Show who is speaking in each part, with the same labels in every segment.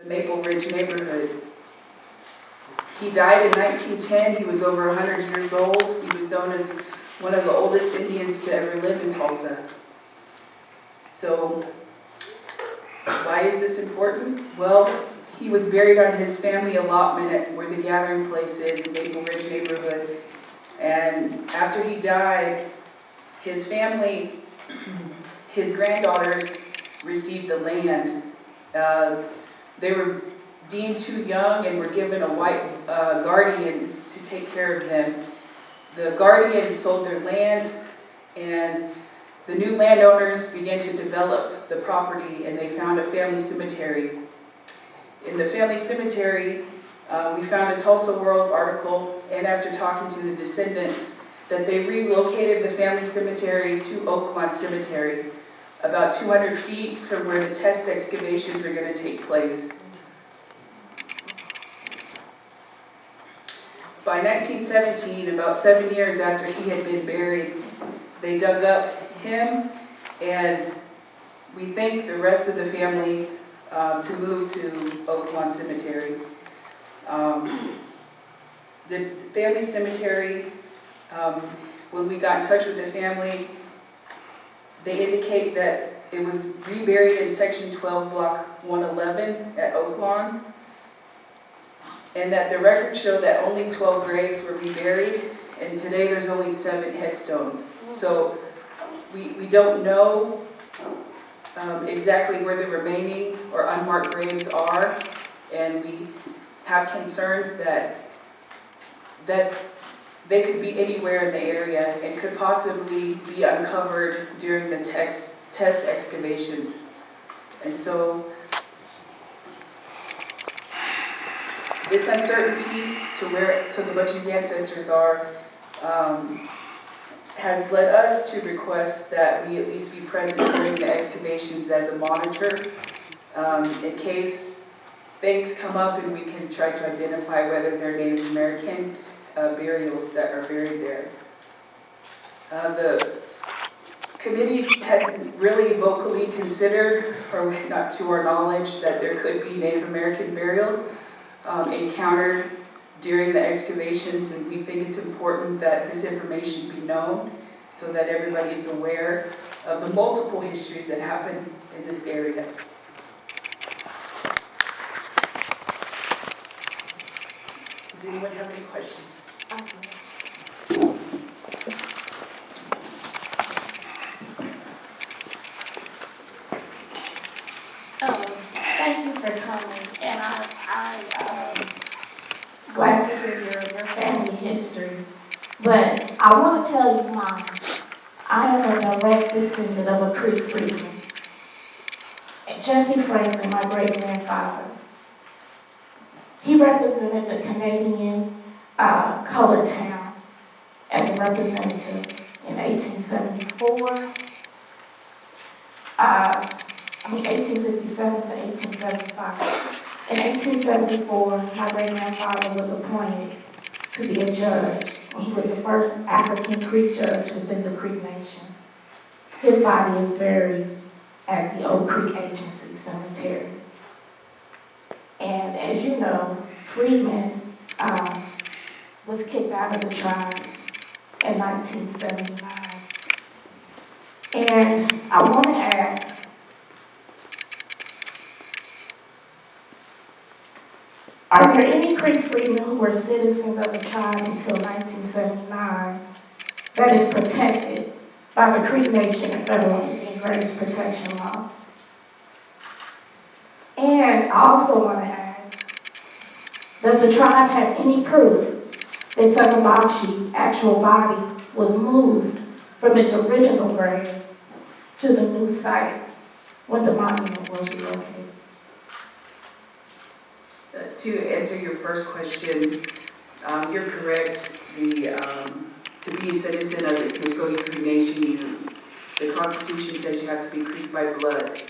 Speaker 1: the Maple Ridge neighborhood. He died in 1910. He was over 100 years old. He was known as one of the oldest Indians to ever live in Tulsa. So, why is this important? Well, he was buried on his family allotment at where the gathering place is, the Maple Ridge neighborhood. And after he died, his family, his granddaughters received the land. They were deemed too young and were given a white guardian to take care of them. The guardian sold their land, and the new landowners began to develop the property, and they found a family cemetery. In the family cemetery, we found a Tulsa World article, and after talking to the descendants, that they relocated the family cemetery to Oaklawn Cemetery, about 200 feet from where the test excavations are going to take place. By 1917, about 7 years after he had been buried, they dug up him, and we think the rest of the family to move to Oaklawn Cemetery. The family cemetery, when we got in touch with the family, they indicate that it was reburied in Section 12, Block 111 at Oaklawn, and that the records show that only 12 graves were reburied, and today there's only 7 headstones. So we don't know exactly where the remaining or unmarked graves are, and we have concerns that they could be anywhere in the area and could possibly be uncovered during the test excavations. And so this uncertainty to the Butchie's ancestors are has led us to request that we at least be present during the excavations as a monitor, in case things come up and we can try to identify whether they're Native American burials that are buried there. The committee had really vocally considered, or not to our knowledge, that there could be Native American burials encountered during the excavations, and we think it's important that this information be known so that everybody is aware of the multiple histories that happen in this area. Does anyone have any questions?
Speaker 2: Thank you for coming, and I'm glad to hear your family history. But I want to tell you mine. I am a direct descendant of a Creek freedman. Jesse Franklin, my great-grandfather. He represented the Canadian colored town as a representative in 1874. 1867 to 1875. In 1874, my great-grandfather was appointed to be a judge, and he was the first African Creek judge within the Creek Nation. His body is buried at the Oak Creek Agency Cemetery. And as you know, freedmen was kicked out of the tribes in 1979. And I want to ask, are there any Creek freedmen who were citizens of the tribe until 1979 that is protected by the Creek Nation and Federal Indian Graves Protection Law? And I also want to ask, does the tribe have any proof that Tuckabash's actual body was moved from its original grave to the new site when the monument was relocated?
Speaker 1: To answer your first question, you're correct. To be a citizen of the Muskogee Creek Nation, the Constitution says you have to be Creek by blood.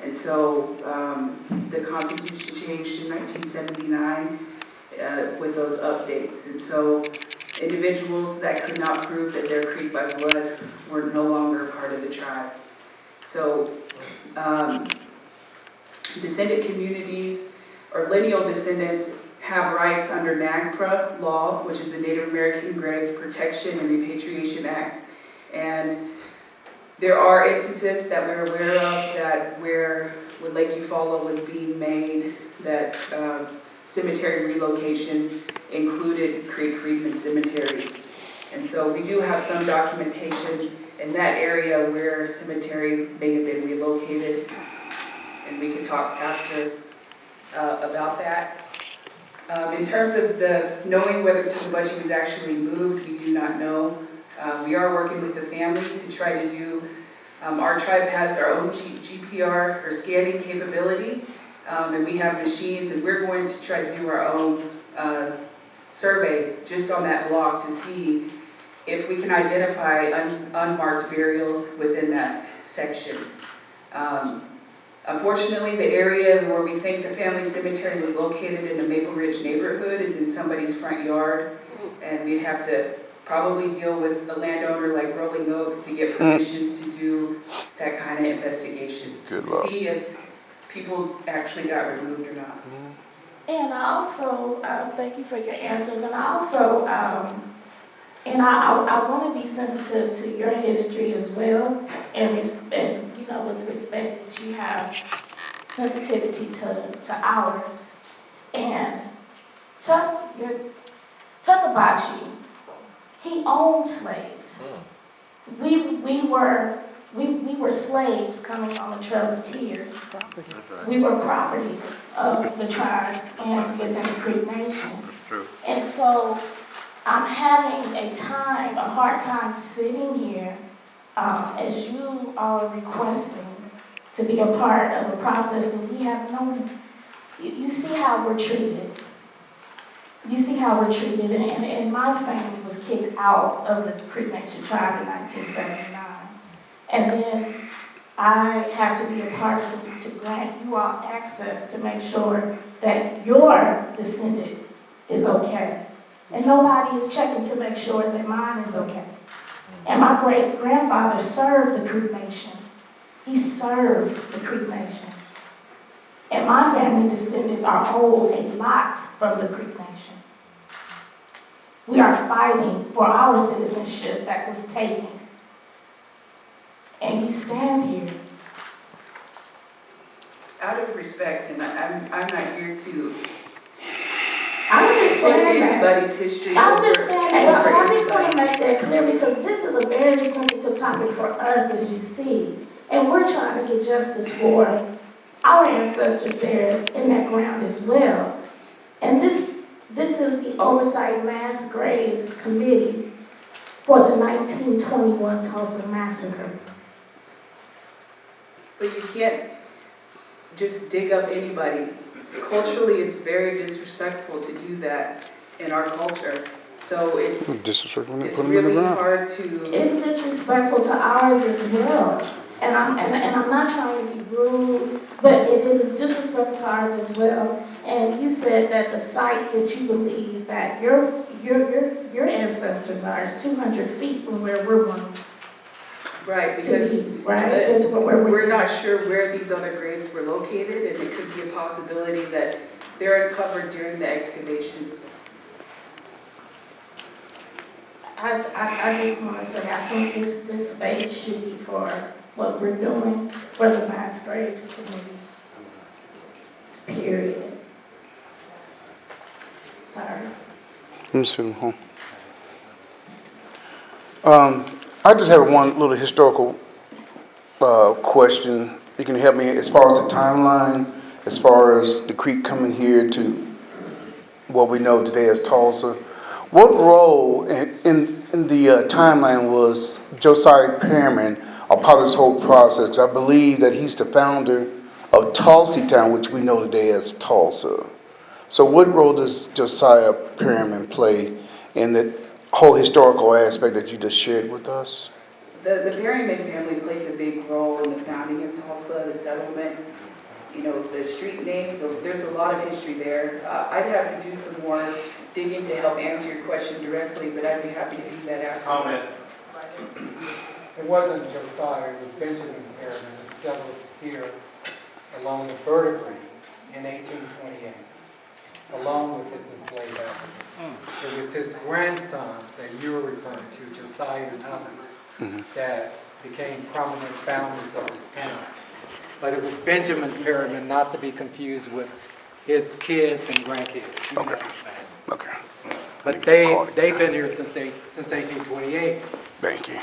Speaker 1: And so the Constitution changed in 1979 with those updates. And so individuals that could not prove that they're Creek by blood were no longer a part of the tribe. So descendant communities lineal descendants have rights under NAGPRA law, which is the Native American Graves Protection and Repatriation Act. And there are instances that we're aware of that where when Lake Eufaula was being made, that cemetery relocation included Creek Freedman cemeteries. And so we do have some documentation in that area where cemetery may have been relocated. And we can talk after about that. In terms of the knowing whether Totobuchi was actually moved, we do not know. We are working with the family to try to do, our tribe has our own GPR or scanning capability, and we have machines, and we're going to try to do our own survey just on that block to see if we can identify unmarked burials within that section. Unfortunately, the area where we think the family cemetery was located in the Maple Ridge neighborhood is in somebody's front yard, and we'd have to probably deal with a landowner like Rolling Oaks to get permission to do that kind of investigation.
Speaker 3: Good
Speaker 1: to
Speaker 3: luck.
Speaker 1: see if people actually got removed or not.
Speaker 2: And I also, thank you for your answers, and I also, and I want to be sensitive to your history as well, and you know, with the respect that you have sensitivity to ours. And Totobuchi, he owned slaves. We were slaves coming on the Trail of Tears. We were property of the tribes and within the Creek Nation. And so I'm having a hard time sitting here as you are requesting to be a part of a process that we have known. You see how we're treated. You see how we're treated, and my family was kicked out of the Creek Nation tribe in 1979. And then I have to be a part of something to grant you all access to make sure that your descendants is okay. And nobody is checking to make sure that mine is okay. And my great-grandfather served the Creek Nation. He served the Creek Nation. And my family descendants are owed a lot from the Creek Nation. We are fighting for our citizenship that was taken. And you stand here.
Speaker 1: Out of respect, and I'm not here to
Speaker 2: I
Speaker 1: put
Speaker 2: understand that.
Speaker 1: anybody's history
Speaker 2: I
Speaker 1: over
Speaker 2: understand that, but I just want
Speaker 1: anybody.
Speaker 2: to make that clear because this is a very sensitive topic for us, as you see. And we're trying to get justice for our ancestors there in that ground as well. And this is the Oversight Mass Graves Committee for the 1921 Tulsa Massacre.
Speaker 1: But you can't just dig up anybody. Culturally, it's very disrespectful to do that in our culture. So it's
Speaker 3: Disrespectful when they
Speaker 1: it's
Speaker 3: put them in the
Speaker 1: really
Speaker 3: ground.
Speaker 1: hard to.
Speaker 2: It's disrespectful to ours as well. And I'm not trying to be rude, but it's disrespectful to ours as well. And you said that the site that you believe that your ancestors are is 200 feet from where we're going
Speaker 1: Right,
Speaker 2: to
Speaker 1: because
Speaker 2: be, right? To where
Speaker 1: we're not sure where these other graves were located, and it could be a possibility that they're uncovered during the excavations.
Speaker 2: I just want to say, I think this space should be for what we're doing for the Mass Graves Committee. Period. Sorry.
Speaker 3: Let me see. I just have one little historical question. You can help me as far as the timeline, as far as the creek coming here to what we know today as Tulsa. What role in the timeline was Josiah Perryman a part of this whole process? I believe that he's the founder of Tulsatown, which we know today as Tulsa. So what role does Josiah Perryman play in the whole historical aspect that you just shared with us?
Speaker 1: The Perryman family plays a big role in the founding of Tulsa, the settlement, you know, the street names. There's a lot of history there. I'd have to do some more digging to help answer your question directly, but I'd be happy to do that after.
Speaker 4: Comment.
Speaker 5: It wasn't Josiah, it was Benjamin Perryman that settled here along the Verdigris in 1828. along with his enslaved Africans. It was his grandsons that you're referring to, Josiah and others, that became prominent founders of this town. But it was Benjamin Perryman, not to be confused with his kids and grandkids. You know
Speaker 3: Okay.
Speaker 5: his name.
Speaker 3: Okay.
Speaker 5: But they've been here since 1828.
Speaker 3: Thank you.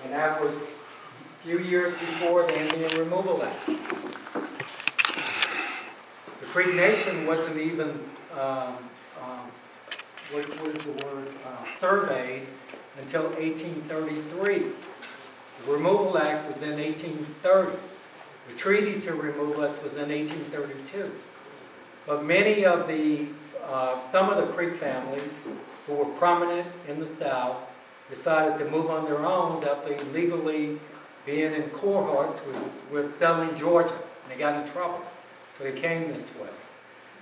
Speaker 5: And that was a few years before the Indian Removal Act. The Creek Nation wasn't even, what is the word, surveyed until 1833. The Removal Act was in 1830. The treaty to remove us was in 1832. But many of the, some of the Creek families who were prominent in the South decided to move on their own after legally being in cohorts with selling Georgia. And they got in trouble. So they came this way.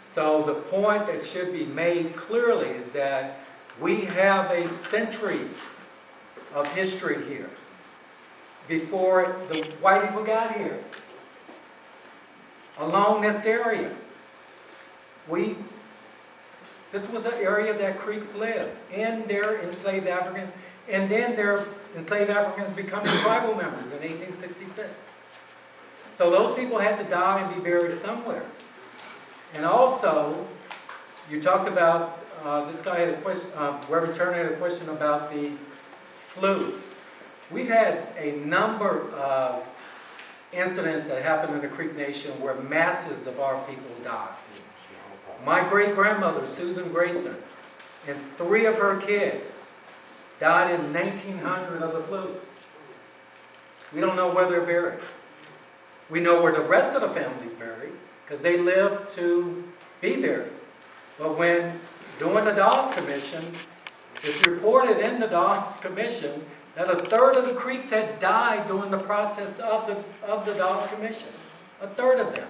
Speaker 5: So the point that should be made clearly is that we have a century of history here before the white people got here. Along this area. This was an area that Creeks lived, and their enslaved Africans, and then their enslaved Africans becoming tribal members in 1866. So those people had to die and be buried somewhere. And also, you talked about, this guy had a question, Reverend Turner had a question about the flus. We've had a number of incidents that happened in the Creek Nation where masses of our people died. My great-grandmother, Susan Grayson, and 3 of her kids died in 1900 of the flu. We don't know where they're buried. We know where the rest of the family's buried because they lived to be buried. But when doing the Dawes Commission, it's reported in the Dawes Commission that 1/3 of the Creeks had died during the process of the Dawes Commission. 1/3 of them.